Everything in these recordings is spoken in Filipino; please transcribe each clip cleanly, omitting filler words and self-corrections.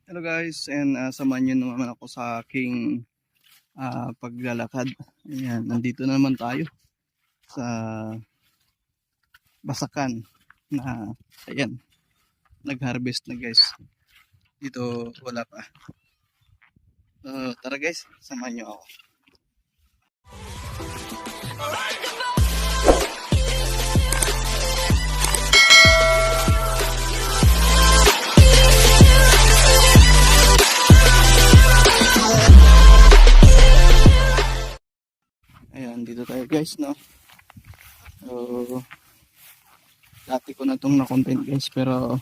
Hello guys, and samahan niyo naman ako sa aking paglalakad. Ayan, nandito na naman tayo sa Basakan na ayan, nag-harvest na guys. Dito wala pa. Tara guys, samahan niyo ako. Ayan, dito tayo guys, no? So, dati ko na itong na-content guys, pero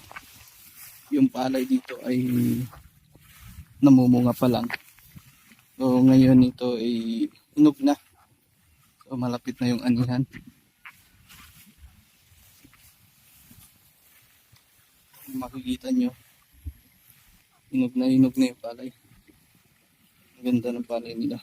yung palay dito ay namumunga pa lang. So, ngayon ito ay hinog na. So, malapit na yung anihan. Makikita nyo, hinog na yung palay. Ang ganda ng palay nila.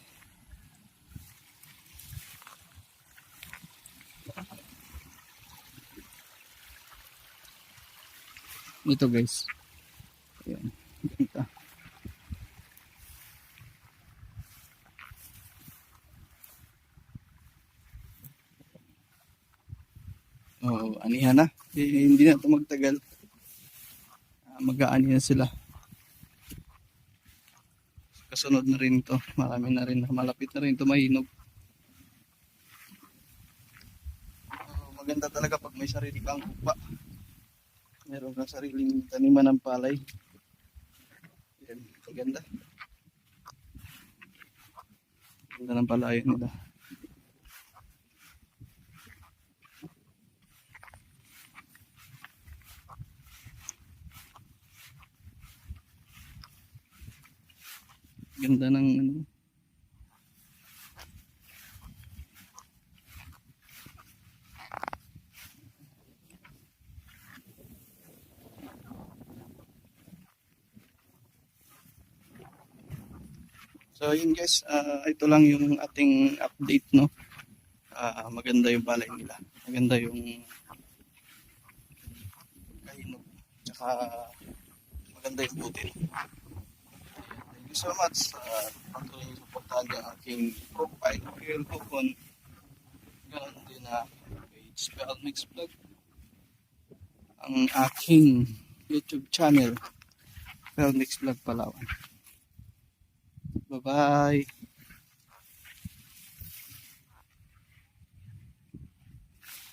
Ito guys. Ayan. Ganda. Oh, anihan na. Hindi na ito magtagal. Mag-aani na sila. Kasunod na rin ito. Marami na rin. Malapit na rin ito mahinog. Maganda talaga pag may sarili kang kupa. Meron kang sariling taniman ng palay. Yan, maganda. Ganda ng palayan nila. Ganda ng ano. So yun guys, ito lang yung ating update, no. Maganda yung palay nila. Maganda yung kahinog. Tsaka maganda yung butil. Thank you so much. Patuloy yung supportahan yung aking profile, Kuya Hukon. Ganoon din na page, Pelmix Vlog. Ang aking YouTube channel, Pelmix Vlog Palawan. Bye-bye.